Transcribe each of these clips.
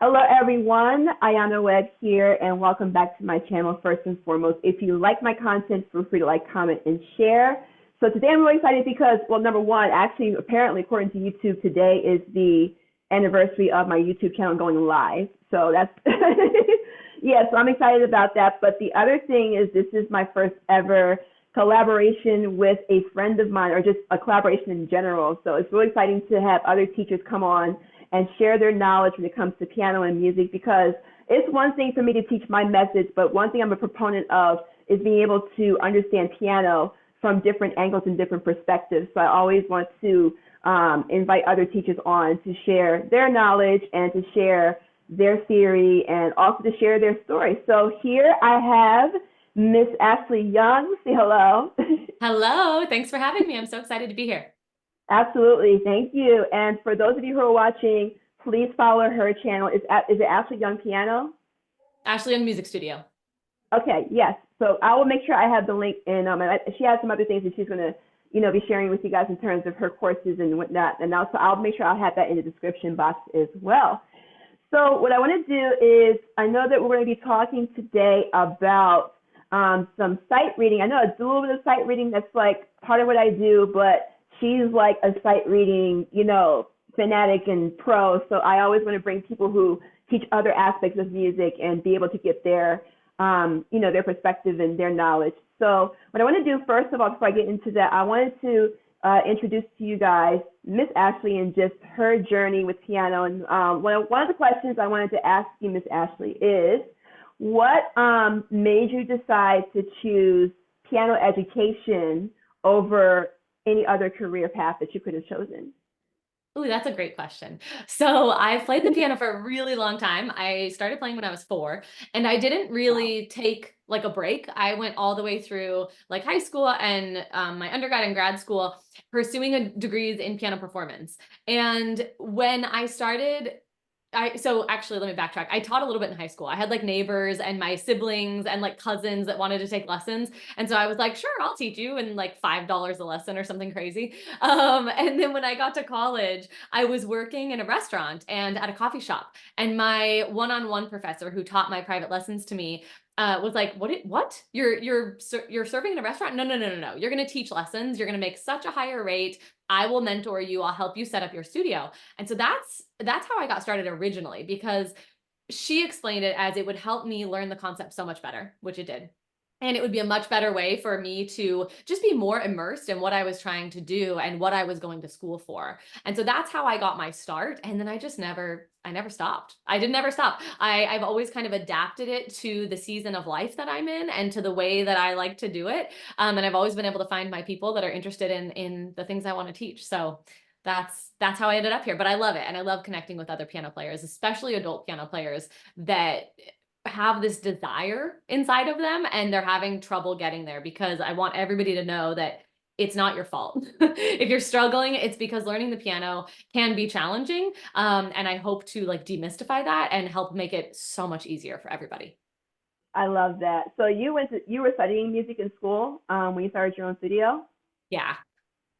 Hello, everyone. Ayana Webb here, and welcome back to my channel. First and foremost, if you like my content, feel free to like, comment, and share. So today I'm really excited because, well, number one, actually, apparently, according to YouTube, today is the anniversary of my YouTube channel going live. So that's, yeah, so I'm excited about that. But the other thing is this is my first ever collaboration with a friend of mine, or just a collaboration in general. So it's really exciting to have other teachers come on and share their knowledge when it comes to piano and music, because it's one thing for me to teach my message, but one thing I'm a proponent of is being able to understand piano from different angles and different perspectives. So I always want to invite other teachers on to share their knowledge and to share their theory and also to share their story. So here I have Miss Ashlee Young. Say hello. Hello, thanks for having me. I'm so excited to be here. Absolutely. Thank you. And for those of you who are watching, please follow her channel. Is it Ashlee Young Piano? Ashlee Young Music Studio. Okay, yes. So I will make sure I have the link in. She has some other things that she's going to, be sharing with you guys in terms of her courses and whatnot. And also I'll make sure I'll have that in the description box as well. So what I want to do is, I know that we're going to be talking today about some sight reading. I know it's a little bit of sight reading that's like part of what I do, but she's like a sight reading, fanatic and pro. So I always want to bring people who teach other aspects of music and be able to get their, their perspective and their knowledge. So what I want to do first of all, before I get into that, I wanted to introduce to you guys Miss Ashlee and just her journey with piano. And one of the questions I wanted to ask you, Miss Ashlee, is what made you decide to choose piano education over any other career path that you could have chosen? Ooh, that's a great question. So I've played the piano for a really long time. I started playing when I was 4, and I didn't Wow. really take like a break. I went all the way through like high school and my undergrad and grad school pursuing degrees in piano performance. And when I started so actually let me backtrack. I taught a little bit in high school. I had like neighbors and my siblings and like cousins that wanted to take lessons. And so I was like, sure, I'll teach you, and like $5 a lesson or something crazy. And then when I got to college, I was working in a restaurant and at a coffee shop. And my one-on-one professor who taught my private lessons to me was like, what? You're serving in a restaurant? No, no, no, no, no. You're going to teach lessons. You're going to make such a higher rate. I will mentor you. I'll help you set up your studio. And so that's how I got started originally, because she explained it as it would help me learn the concept so much better, which it did. And it would be a much better way for me to just be more immersed in what I was trying to do and what I was going to school for. And so that's how I got my start. And then I never stopped. I did never stop. I've always kind of adapted it to the season of life that I'm in and to the way that I like to do it. And I've always been able to find my people that are interested in the things I want to teach. So that's how I ended up here. But I love it. And I love connecting with other piano players, especially adult piano players that have this desire inside of them and they're having trouble getting there, because I want everybody to know that it's not your fault. If you're struggling, it's because learning the piano can be challenging. And I hope to like demystify that and help make it so much easier for everybody. I love that. So you were studying music in school when you started your own studio? Yeah.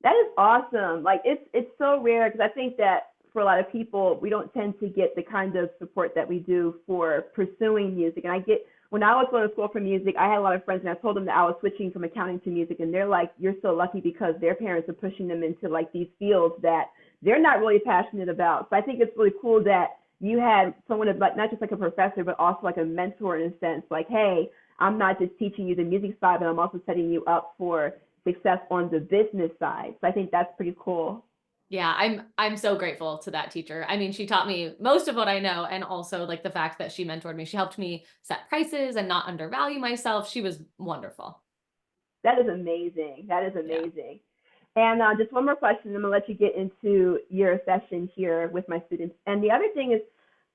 That is awesome. Like it's so rare because I think that for a lot of people, we don't tend to get the kind of support that we do for pursuing music. And I get when I was going to school for music, I had a lot of friends and I told them that I was switching from accounting to music, and they're like, "You're so lucky because their parents are pushing them into like these fields that they're not really passionate about." So I think it's really cool that you had someone like not just like a professor, but also like a mentor in a sense. Like, hey, I'm not just teaching you the music side, but I'm also setting you up for success on the business side. So I think that's pretty cool. Yeah, I'm so grateful to that teacher. I mean, she taught me most of what I know, and also like the fact that she mentored me. She helped me set prices and not undervalue myself. She was wonderful. That is amazing. That is Yeah. amazing. And just one more question, I'm gonna let you get into your session here with my students. And the other thing is,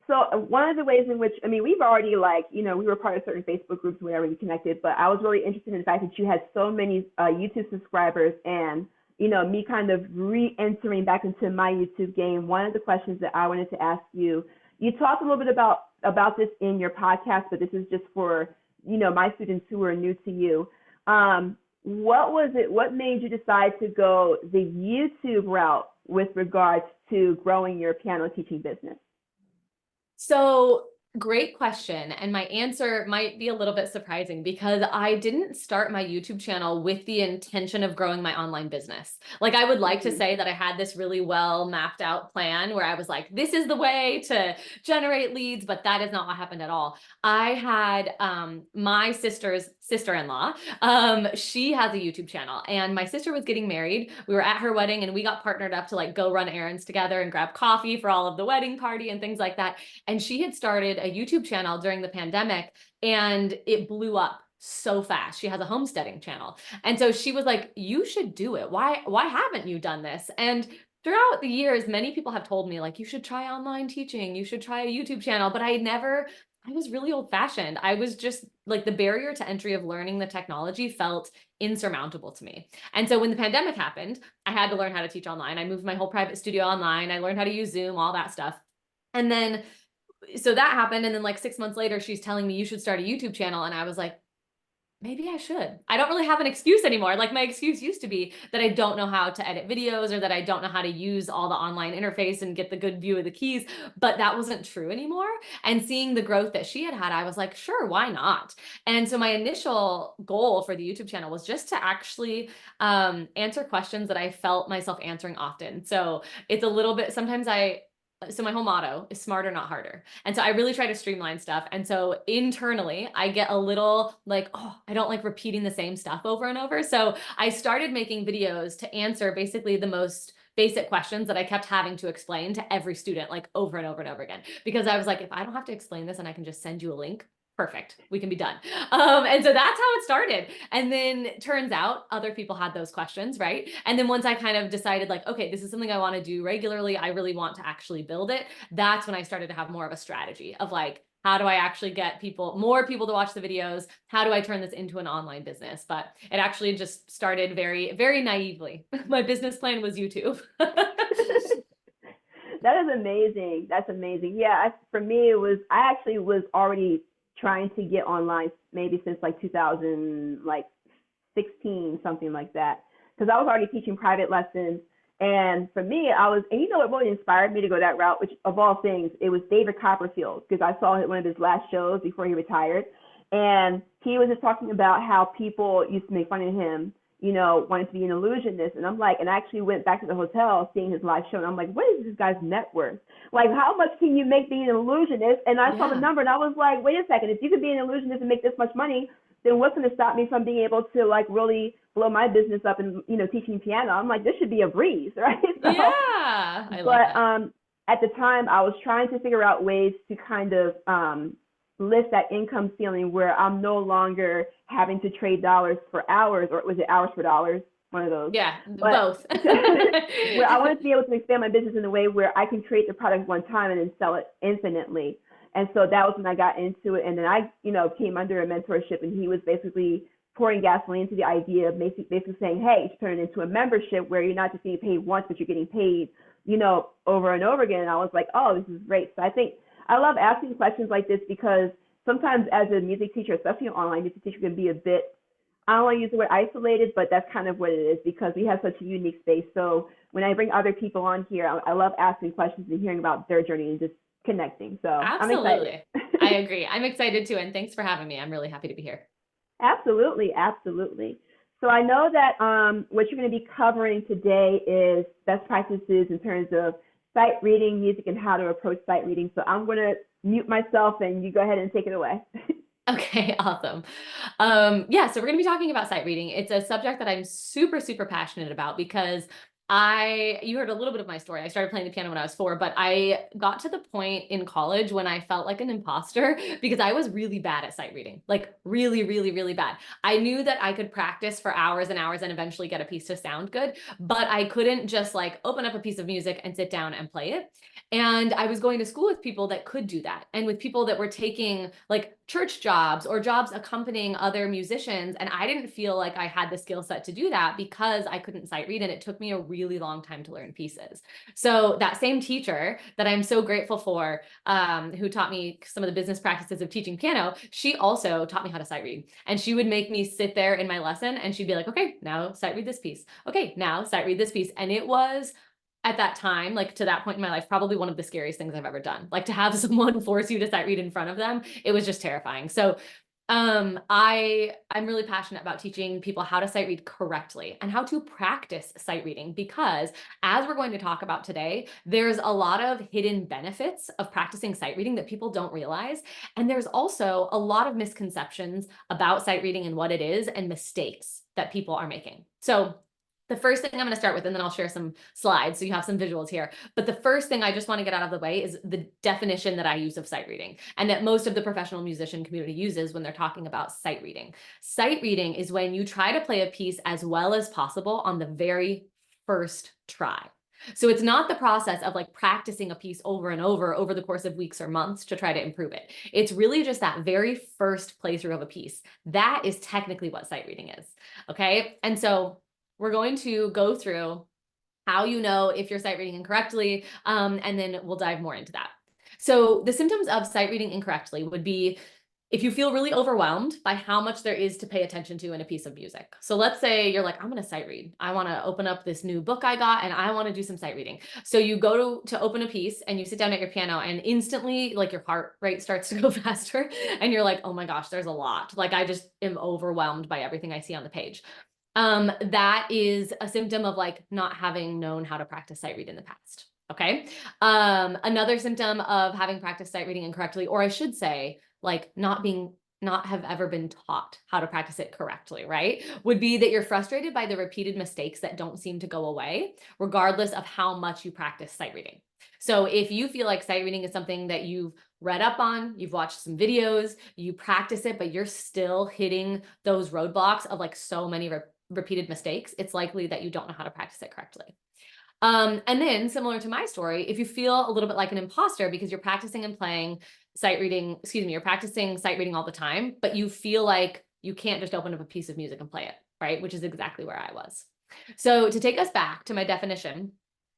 so one of the ways in which, I mean, we've already like, we were part of certain Facebook groups whenever we connected, but I was really interested in the fact that you had so many YouTube subscribers and, me kind of re-entering back into my YouTube game. One of the questions that I wanted to ask you, you talked a little bit about this in your podcast, but this is just for, my students who are new to you. What was it? What made you decide to go the YouTube route with regards to growing your piano teaching business? So great question. And my answer might be a little bit surprising because I didn't start my YouTube channel with the intention of growing my online business. Like I would like to Mhm. say that I had this really well mapped out plan where I was like, this is the way to generate leads, but that is not what happened at all. I had my sister's sister-in-law. She has a YouTube channel and my sister was getting married. We were at her wedding and we got partnered up to like go run errands together and grab coffee for all of the wedding party and things like that. And she had started a YouTube channel during the pandemic and it blew up so fast. She has a homesteading channel. And so she was like, you should do it. Why haven't you done this? And throughout the years, many people have told me like, you should try online teaching, you should try a YouTube channel, but I was really old fashioned. I was just like the barrier to entry of learning the technology felt insurmountable to me. And so when the pandemic happened, I had to learn how to teach online. I moved my whole private studio online. I learned how to use Zoom, all that stuff. And then so that happened. And then like 6 months later, she's telling me you should start a YouTube channel. And I was like, maybe I should. I don't really have an excuse anymore. Like my excuse used to be that I don't know how to edit videos or that I don't know how to use all the online interface and get the good view of the keys, but that wasn't true anymore. And seeing the growth that she had had, I was like, sure, why not? And so my initial goal for the YouTube channel was just to actually answer questions that I felt myself answering often. So it's a little bit, sometimes so my whole motto is smarter, not harder. And so I really try to streamline stuff. And so internally, I get a little like, oh, I don't like repeating the same stuff over and over. So I started making videos to answer basically the most basic questions that I kept having to explain to every student, like over and over and over again. Because I was like, if I don't have to explain this and I can just send you a link, perfect, we can be done. And so that's how it started. And then turns out other people had those questions, right? And then once I kind of decided like, okay, this is something I want to do regularly, I really want to actually build it, that's when I started to have more of a strategy of like, how do I actually get more people to watch the videos? How do I turn this into an online business? But it actually just started very, very naively. My business plan was YouTube. That is amazing. That's amazing. Yeah, for me, I actually was already trying to get online maybe since like 2000, like 16, something like that. Because I was already teaching private lessons. And for me, and you know what really inspired me to go that route, which of all things, it was David Copperfield, because I saw one of his last shows before he retired. And he was just talking about how people used to make fun of him, wanting to be an illusionist. And I'm like, and I actually went back to the hotel seeing his live show. And I'm like, what is this guy's net worth? Like, how much can you make being an illusionist? And I saw the Yeah. number and I was like, wait a second, if you could be an illusionist and make this much money, then what's going to stop me from being able to like really blow my business up and teaching piano? I'm like, this should be a breeze, right? So, Yeah. I love but that. at the time I was trying to figure out ways to kind of lift that income ceiling where I'm no longer having to trade dollars for hours, or was it hours for dollars? One of those. Yeah, But both. where I wanted to be able to expand my business in a way where I can create the product one time and then sell it infinitely. And so that was when I got into it. And then I, came under a mentorship, and he was basically pouring gasoline into the idea of basically saying, hey, you should turn it into a membership where you're not just getting paid once, but you're getting paid, over and over again. And I was like, oh, this is great. So I think I love asking questions like this because sometimes as a music teacher, especially an online music teacher, can be a bit, I don't want to use the word isolated, but that's kind of what it is because we have such a unique space. So when I bring other people on here, I love asking questions and hearing about their journey and just connecting. So I'm excited. Absolutely. I agree. I'm excited too. And thanks for having me. I'm really happy to be here. Absolutely, absolutely. So I know that what you're going to be covering today is best practices in terms of sight reading, music, and how to approach sight reading. So I'm going to mute myself and you go ahead and take it away. Okay, awesome. Yeah, so we're going to be talking about sight reading. It's a subject that I'm super, super passionate about because you heard a little bit of my story. I started playing the piano when I was 4, but I got to the point in college when I felt like an imposter because I was really bad at sight reading, like really, really, really bad. I knew that I could practice for hours and hours and eventually get a piece to sound good, but I couldn't just like open up a piece of music and sit down and play it. And I was going to school with people that could do that and with people that were taking like church jobs or jobs accompanying other musicians. And I didn't feel like I had the skill set to do that because I couldn't sight read. And it took me a really long time to learn pieces. So that same teacher that I'm so grateful for, who taught me some of the business practices of teaching piano, she also taught me how to sight read. And she would make me sit there in my lesson and she'd be like, okay, now sight read this piece. Okay, now sight read this piece. And it was at that time, like to that point in my life, probably one of the scariest things I've ever done. Like to have someone force you to sight read in front of them, it was just terrifying. So I'm really passionate about teaching people how to sight read correctly and how to practice sight reading, because as we're going to talk about today, there's a lot of hidden benefits of practicing sight reading that people don't realize. And there's also a lot of misconceptions about sight reading and what it is and mistakes that people are making. So the first thing I'm going to start with, and then I'll share some slides so you have some visuals here. But the first thing I just want to get out of the way is the definition that I use of sight reading, and that most of the professional musician community uses when they're talking about sight reading. Sight reading is when you try to play a piece as well as possible on the very first try. So it's not the process of like practicing a piece over and over the course of weeks or months to try to improve it. It's really just that very first playthrough of a piece. That is technically what sight reading is. Okay. And so we're going to go through how you know if you're sight reading incorrectly, and then we'll dive more into that. So the symptoms of sight reading incorrectly would be if you feel really overwhelmed by how much there is to pay attention to in a piece of music. So let's say you're like, I'm going to sight read. I want to open up this new book I got and I want to do some sight reading. So you go to open a piece and you sit down at your piano and instantly like your heart rate starts to go faster and you're like, oh my gosh, there's a lot. Like I just am overwhelmed by everything I see on the page. That is a symptom of like not having known how to practice sight read in the past. Okay. Another symptom of having practiced sight reading incorrectly, or I should say, like not have ever been taught how to practice it correctly, right? Would be that you're frustrated by the repeated mistakes that don't seem to go away, regardless of how much you practice sight reading. So if you feel like sight reading is something that you've read up on, you've watched some videos, you practice it, but you're still hitting those roadblocks of like so many repeated mistakes, it's likely that you don't know how to practice it correctly. And then similar to my story, if you feel a little bit like an imposter because you're practicing and playing sight reading, you're practicing sight reading all the time, but you feel like you can't just open up a piece of music and play it, right? Which is exactly where I was. So to take us back to my definition,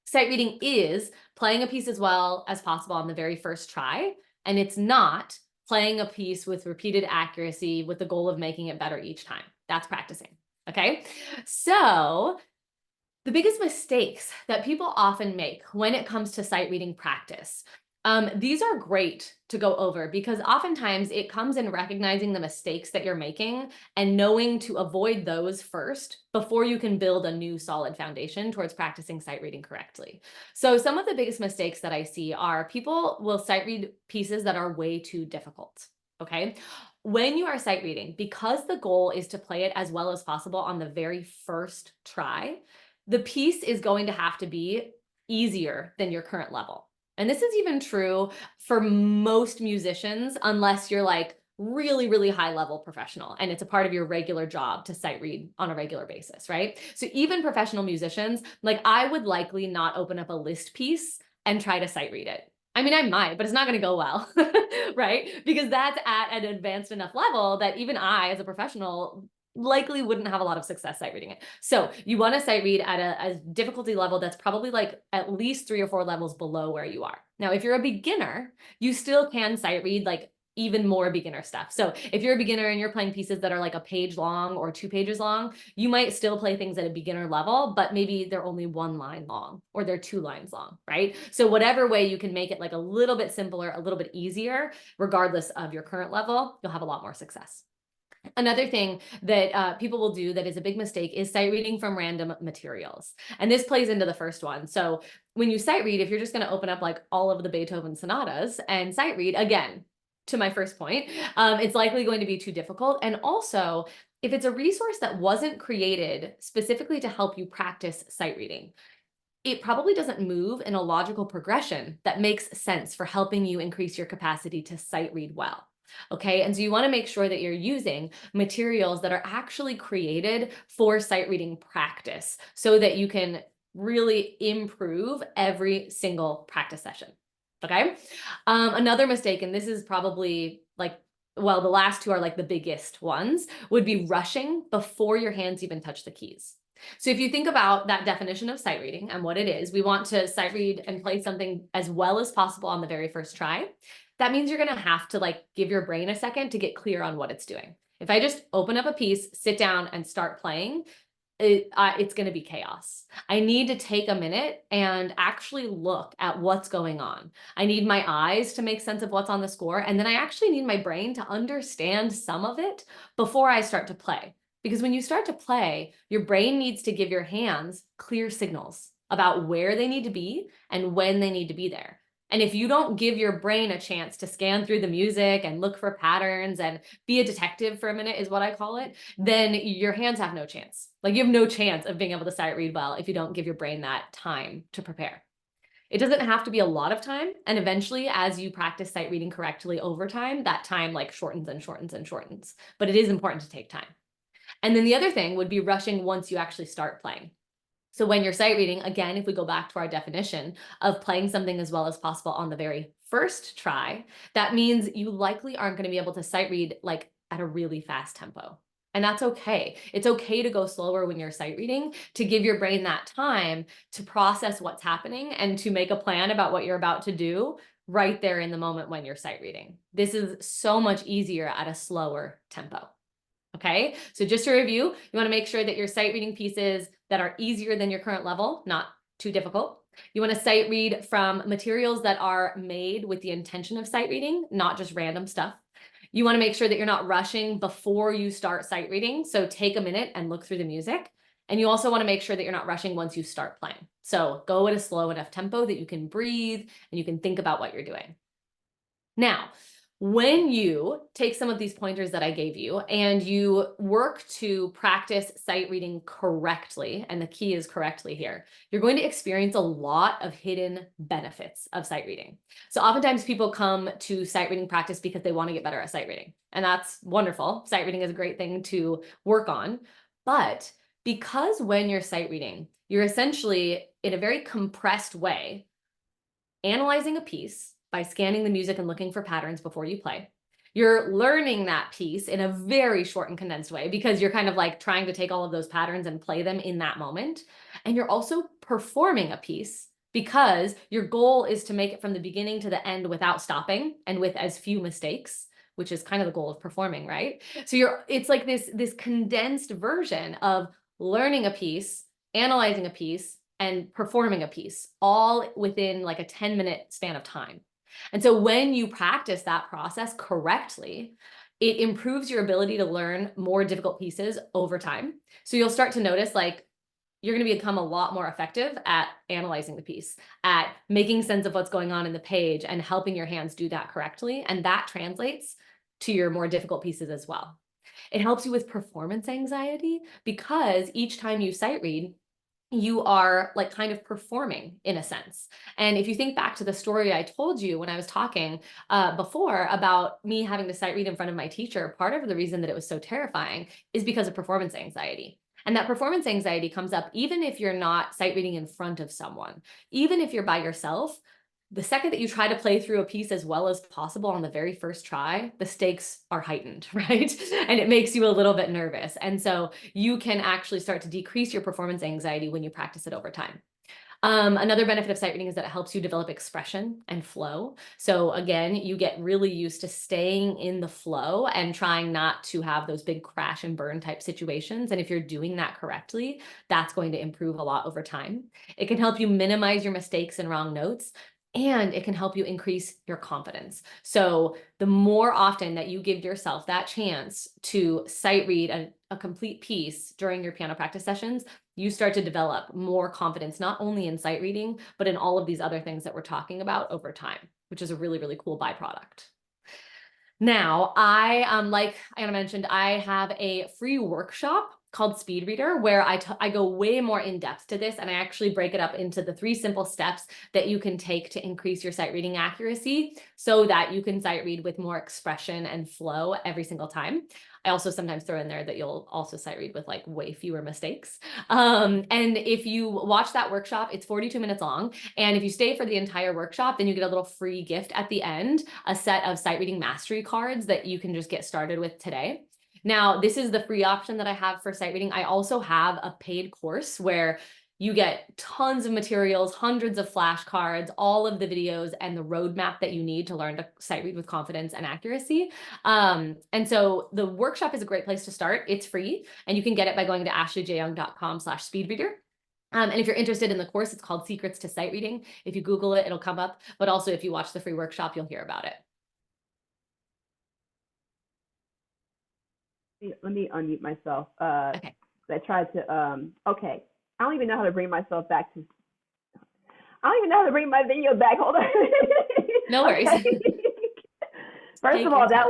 sight reading is playing a piece as well as possible on the very first try, and it's not playing a piece with repeated accuracy with the goal of making it better each time. That's practicing. Okay. So the biggest mistakes that people often make when it comes to sight reading practice, these are great to go over because oftentimes it comes in recognizing the mistakes that you're making and knowing to avoid those first before you can build a new solid foundation towards practicing sight reading correctly. So some of the biggest mistakes that I see are people will sight read pieces that are way too difficult. Okay. When you are sight reading, because the goal is to play it as well as possible on the very first try, the piece is going to have to be easier than your current level. And this is even true for most musicians, unless you're like really, really high level professional and it's a part of your regular job to sight read on a regular basis, right? So even professional musicians, like I would likely not open up a list piece and try to sight read it. I mean, I might, but it's not going to go well, right? Because that's at an advanced enough level that even I, as a professional, likely wouldn't have a lot of success sight reading it. So you want to sight read at a difficulty level that's probably like at least 3 or 4 levels below where you are. Now, if you're a beginner, you still can sight read like even more beginner stuff. So if you're a beginner and you're playing pieces that are like a page long or 2 pages long, you might still play things at a beginner level, but maybe they're only 1 line long or they're 2 lines long, right? So whatever way you can make it like a little bit simpler, a little bit easier, regardless of your current level, you'll have a lot more success. Another thing that people will do that is a big mistake is sight reading from random materials. And this plays into the first one. So when you sight read, if you're just going to open up like all of the Beethoven sonatas and sight read, again, to my first point, it's likely going to be too difficult. And also, if it's a resource that wasn't created specifically to help you practice sight reading, it probably doesn't move in a logical progression that makes sense for helping you increase your capacity to sight read well. Okay, and so you want to make sure that you're using materials that are actually created for sight reading practice so that you can really improve every single practice session. Okay, another mistake, and this is probably like, well, the last 2 are like the biggest ones, would be rushing before your hands even touch the keys. So if you think about that definition of sight reading and what it is, we want to sight read and play something as well as possible on the very first try. That means you're going to have to like give your brain a second to get clear on what it's doing. If I just open up a piece, sit down and start playing, it's going to be chaos. I need to take a minute and actually look at what's going on. I need my eyes to make sense of what's on the score. And then I actually need my brain to understand some of it before I start to play. Because when you start to play, your brain needs to give your hands clear signals about where they need to be and when they need to be there. And if you don't give your brain a chance to scan through the music and look for patterns and be a detective for a minute, is what I call it, then your hands have no chance. Like, you have no chance of being able to sight read well if you don't give your brain that time to prepare. It doesn't have to be a lot of time. And eventually, as you practice sight reading correctly over time, that time like shortens and shortens and shortens. But it is important to take time. And then the other thing would be rushing once you actually start playing. So when you're sight reading, again, if we go back to our definition of playing something as well as possible on the very first try, that means you likely aren't going to be able to sight read like at a really fast tempo. And that's okay. It's okay to go slower when you're sight reading, to give your brain that time to process what's happening and to make a plan about what you're about to do right there in the moment when you're sight reading. This is so much easier at a slower tempo. Okay, so just to review, you want to make sure that you're sight reading pieces that are easier than your current level, not too difficult. You want to sight read from materials that are made with the intention of sight reading, not just random stuff. You want to make sure that you're not rushing before you start sight reading. So take a minute and look through the music. And you also want to make sure that you're not rushing once you start playing. So go at a slow enough tempo that you can breathe and you can think about what you're doing. Now, when you take some of these pointers that I gave you and you work to practice sight reading correctly, and the key is correctly here, you're going to experience a lot of hidden benefits of sight reading. So oftentimes people come to sight reading practice because they want to get better at sight reading. And that's wonderful. Sight reading is a great thing to work on. But because when you're sight reading, you're essentially in a very compressed way analyzing a piece by scanning the music and looking for patterns before you play. You're learning that piece in a very short and condensed way because you're kind of like trying to take all of those patterns and play them in that moment. And you're also performing a piece because your goal is to make it from the beginning to the end without stopping and with as few mistakes, which is kind of the goal of performing, right? So it's like this condensed version of learning a piece, analyzing a piece, and performing a piece all within like a 10-minute span of time. And so when you practice that process correctly, it improves your ability to learn more difficult pieces over time. So you'll start to notice like you're going to become a lot more effective at analyzing the piece, at making sense of what's going on in the page and helping your hands do that correctly. And that translates to your more difficult pieces as well. It helps you with performance anxiety because each time you sight read, you are like kind of performing in a sense. And if you think back to the story I told you when I was talking before about me having to sight read in front of my teacher, part of the reason that it was so terrifying is because of performance anxiety. And that performance anxiety comes up even if you're not sight reading in front of someone, even if you're by yourself. The second that you try to play through a piece as well as possible on the very first try, the stakes are heightened, right? And it makes you a little bit nervous. And so you can actually start to decrease your performance anxiety when you practice it over time. Another benefit of sight reading is that it helps you develop expression and flow. So again, you get really used to staying in the flow and trying not to have those big crash and burn type situations. And if you're doing that correctly, that's going to improve a lot over time. It can help you minimize your mistakes and wrong notes. And it can help you increase your confidence. So the more often that you give yourself that chance to sight read a complete piece during your piano practice sessions, you start to develop more confidence, not only in sight reading, but in all of these other things that we're talking about over time, which is a really, really cool byproduct. Now, like Anna mentioned, I have a free workshop called Speed Reader, where I go way more in depth to this, and I actually break it up into the 3 simple steps that you can take to increase your sight reading accuracy so that you can sight read with more expression and flow every single time. I also sometimes throw in there that you'll also sight read with like way fewer mistakes. And if you watch that workshop, it's 42 minutes long. And if you stay for the entire workshop, then you get a little free gift at the end, a set of sight reading mastery cards that you can just get started with today. Now, this is the free option that I have for sight reading. I also have a paid course where You get tons of materials, hundreds of flashcards, all of the videos, and the roadmap that you need to learn to sight read with confidence and accuracy. And so the workshop is a great place to start. It's free, and you can get it by going to ashleejyoung.com/speedreader. And if you're interested in the course, it's called Secrets to Sight Reading. If you Google it, it'll come up. But also, if you watch the free workshop, you'll hear about it. Let me unmute myself. Okay. I tried to, okay. I don't even know how to bring myself back to, I don't even know how to bring my video back. Hold on. No worries. First of all, that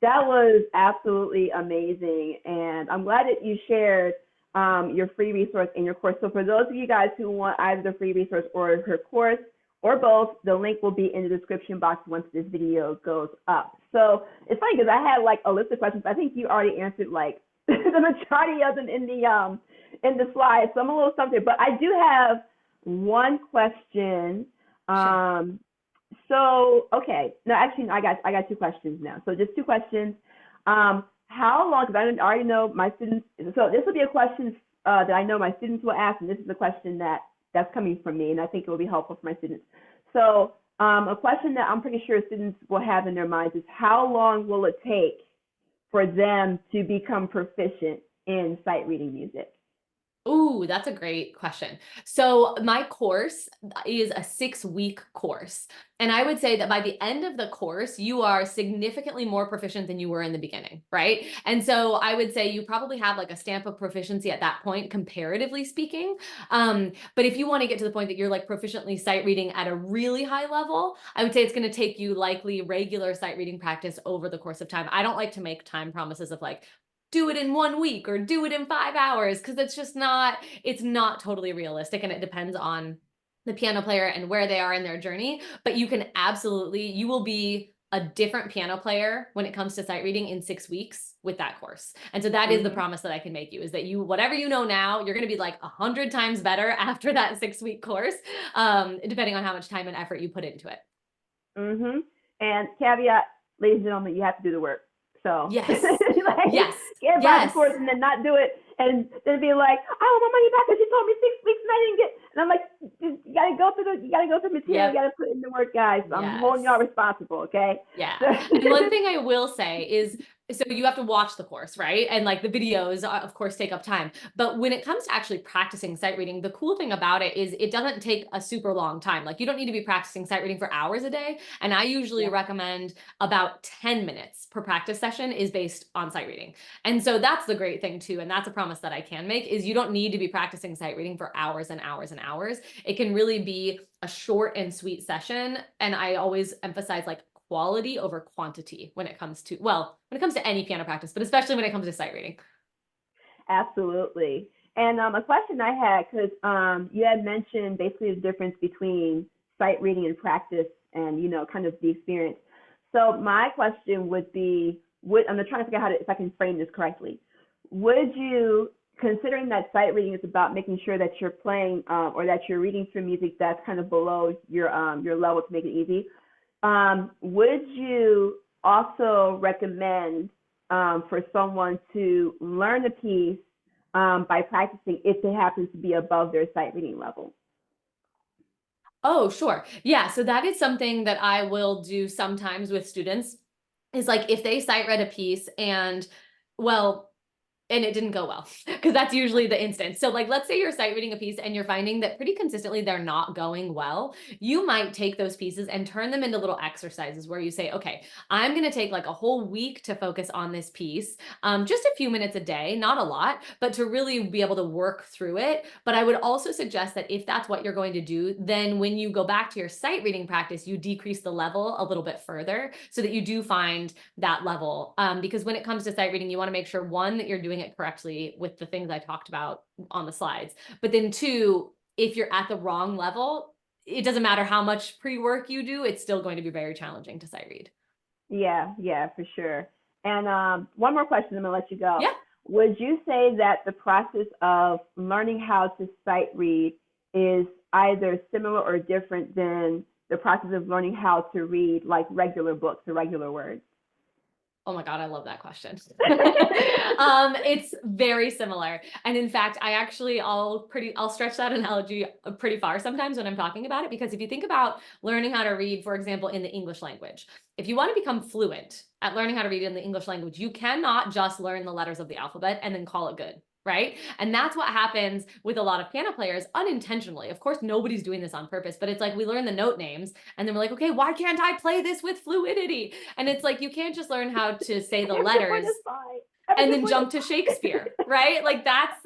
was absolutely amazing. And I'm glad that you shared your free resource in your course. So for those of you guys who want either the free resource or her course or both, the link will be in the description box once this video goes up. So it's funny because I had like a list of questions. I think you already answered like the majority of them in the slides. So I'm a little stumped here, but I do have one question. Sure. So, okay. No, actually, I got two questions now. So just two questions. How long, because I already know my students, so this will be a question that I know my students will ask, and this is a question that's coming from me, and I think it will be helpful for my students. So a question that I'm pretty sure students will have in their minds is, how long will it take for them to become proficient in sight reading music? Ooh, that's a great question. So my course is a 6-week course. And I would say that by the end of the course, you are significantly more proficient than you were in the beginning, right? And so I would say you probably have like a stamp of proficiency at that point, comparatively speaking. But if you want to get to the point that you're like proficiently sight reading at a really high level, I would say it's going to take you likely regular sight reading practice over the course of time. I don't like to make time promises of like, do it in 1 week or do it in 5 hours, because it's not totally realistic, and it depends on the piano player and where they are in their journey. But you will be a different piano player when it comes to sight reading in 6 weeks with that course. And so that is the promise that I can make you, is that whatever you know now, you're going to be like 100 times better after that 6-week course, depending on how much time and effort you put into it. And caveat, ladies and gentlemen, you have to do the work. So yes, like, yes, get by the course and then not do it, and then be like, I want my money back because she told me 6 weeks and I didn't get. And I'm like, you gotta go through the material, you gotta put in the work, guys. I'm holding y'all responsible, okay? Yeah. And one thing I will say is, so you have to watch the course, right? And like the videos, of course, take up time. But when it comes to actually practicing sight reading, the cool thing about it is it doesn't take a super long time. Like you don't need to be practicing sight reading for hours a day. And I usually recommend about 10 minutes per practice session is based on sight reading. And so that's the great thing too. And that's a promise that I can make, is you don't need to be practicing sight reading for hours and hours and hours. It can really be a short and sweet session. And I always emphasize like quality over quantity when it comes to any piano practice, but especially when it comes to sight reading. Absolutely. And a question I had, because you had mentioned basically the difference between sight reading and practice, and kind of the experience. So my question would be, I'm trying to figure out if I can frame this correctly. Would you, considering that sight reading is about making sure that you're playing or that you're reading through music that's kind of below your level to make it easy, would you also recommend for someone to learn a piece by practicing if they happen to be above their sight reading level? Oh, sure. Yeah. So that is something that I will do sometimes with students, is like if they sight read a piece and, well, and it didn't go well, because that's usually the instance. So like, let's say you're sight reading a piece and you're finding that pretty consistently they're not going well. You might take those pieces and turn them into little exercises where you say, okay, I'm going to take like a whole week to focus on this piece, just a few minutes a day, not a lot, but to really be able to work through it. But I would also suggest that if that's what you're going to do, then when you go back to your sight reading practice, you decrease the level a little bit further so that you do find that level. Because when it comes to sight reading, you want to make sure, one, that you're doing it correctly with the things I talked about on the slides. But then two, if you're at the wrong level, it doesn't matter how much pre-work you do, it's still going to be very challenging to sight read. Yeah, for sure. And one more question, I'm gonna let you go. Yeah. Would you say that the process of learning how to sight read is either similar or different than the process of learning how to read like regular books or regular words? Oh my God, I love that question. It's very similar. And in fact, I'll stretch that analogy pretty far sometimes when I'm talking about it, because if you think about learning how to read, for example, in the English language, if you want to become fluent at learning how to read in the English language, you cannot just learn the letters of the alphabet and then call it good. Right. And that's what happens with a lot of piano players unintentionally. Of course, nobody's doing this on purpose, but it's like we learn the note names and then we're like, okay, why can't I play this with fluidity? And it's like, you can't just learn how to say the letters and then jump to Shakespeare, right? Like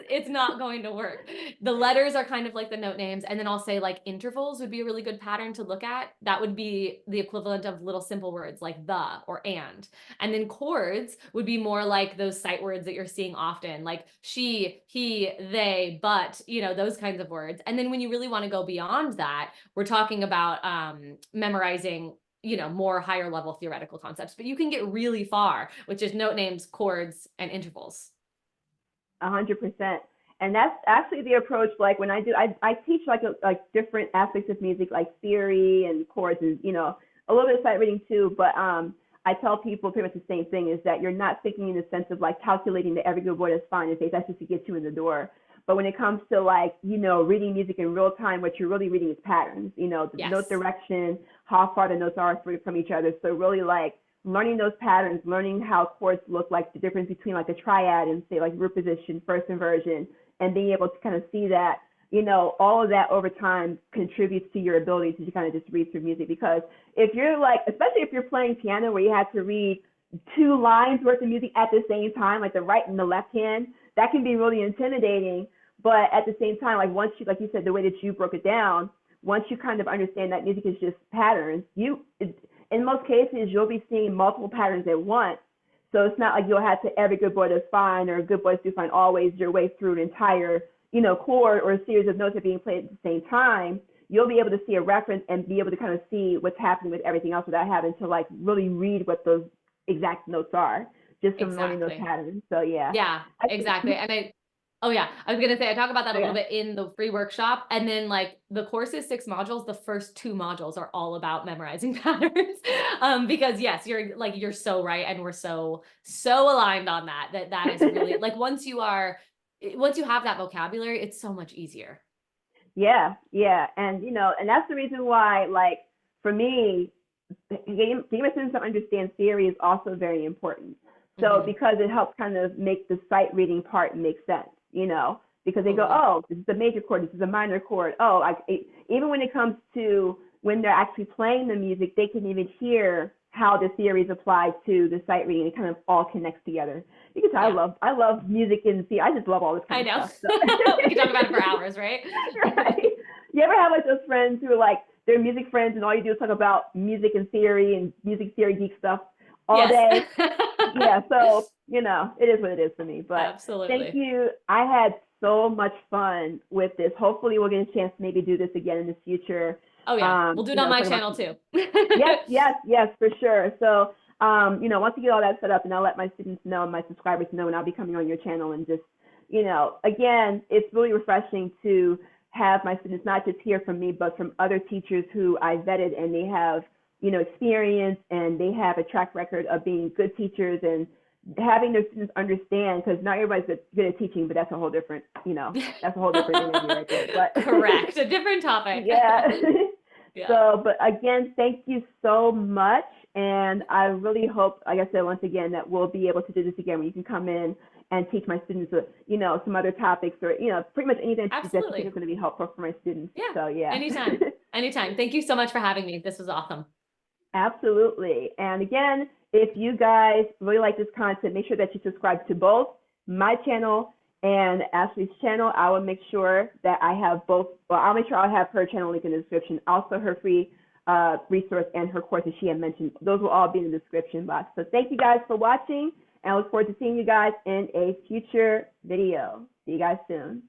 it's not going to work. The letters are kind of like the note names. And then I'll say like intervals would be a really good pattern to look at. That would be the equivalent of little simple words like the or and. And then chords would be more like those sight words that you're seeing often, like she, he, they, but, those kinds of words. And then when you really want to go beyond that, we're talking about memorizing more higher level theoretical concepts, but you can get really far, which is note names, chords, and intervals. 100%. And that's actually the approach. Like when I teach like different aspects of music, like theory and chords, and a little bit of sight reading too. But I tell people pretty much the same thing: is that you're not thinking in the sense of like calculating that every good word is fine and that's just to get you in the door. But when it comes to like, reading music in real time, what you're really reading is patterns, the Yes. note direction, how far the notes are from each other. So really like learning those patterns, learning how chords look, like the difference between like a triad and say like root position, first inversion, and being able to kind of see that, all of that over time contributes to your ability to kind of just read through music. Because if you're like, especially if you're playing piano where you have to read 2 lines worth of music at the same time, like the right and the left hand, that can be really intimidating. But at the same time, like once you, like you said, the way that you broke it down, once you kind of understand that music is just patterns, in most cases, you'll be seeing multiple patterns at once. So it's not like you'll have to every good boy does fine or good boys do fine always your way through an entire, chord or a series of notes that are being played at the same time. You'll be able to see a reference and be able to kind of see what's happening with everything else without having to like really read what those exact notes are, just from learning those patterns. So yeah. Yeah, exactly. And oh yeah, I was gonna say I talk about that a little bit in the free workshop, and then like the course is 6 modules. The first 2 modules are all about memorizing patterns, because yes, you're so right, and we're so aligned on that is really like once you have that vocabulary, it's so much easier. Yeah, and and that's the reason why, like for me, getting my students to understand theory is also very important. So because it helps kind of make the sight reading part make sense, because they go, oh, this is a major chord, this is a minor chord. Oh, even when it comes to when they're actually playing the music, they can even hear how the theories apply to the sight reading. It kind of all connects together. You can tell I love music and theory. I just love all this kind of stuff. So. We can talk about it for hours, right? Right. You ever have like those friends who are like, they're music friends and all you do is talk about music and theory and music theory geek stuff all day? Yeah, so it is what it is for me. But absolutely. Thank you. I had so much fun with this. Hopefully we'll get a chance to maybe do this again in the future. Oh yeah, we'll do it on my channel too. yes, for sure. So once you get all that set up, and I'll let my students know, my subscribers know, and I'll be coming on your channel and just, again, it's really refreshing to have my students not just hear from me, but from other teachers who I vetted, and they have, experience, and they have a track record of being good teachers and having their students understand, because not everybody's good at teaching, but that's a whole different, that's a whole different interview right there. But correct, a different topic. Yeah. So, but again, thank you so much. And I really hope, like I said, once again, that we'll be able to do this again, where you can come in and teach my students, some other topics, or, pretty much anything that you think is going to be helpful for my students. Yeah. So, yeah. Anytime. Thank you so much for having me. This was awesome. Absolutely. And again, if you guys really like this content, make sure that you subscribe to both my channel and Ashlee's channel. I will make sure that I have both. Well, I'll make sure I'll have her channel link in the description, also her free resource and her courses she had mentioned. Those will all be in the description box. So thank you guys for watching, and I look forward to seeing you guys in a future video. See you guys soon.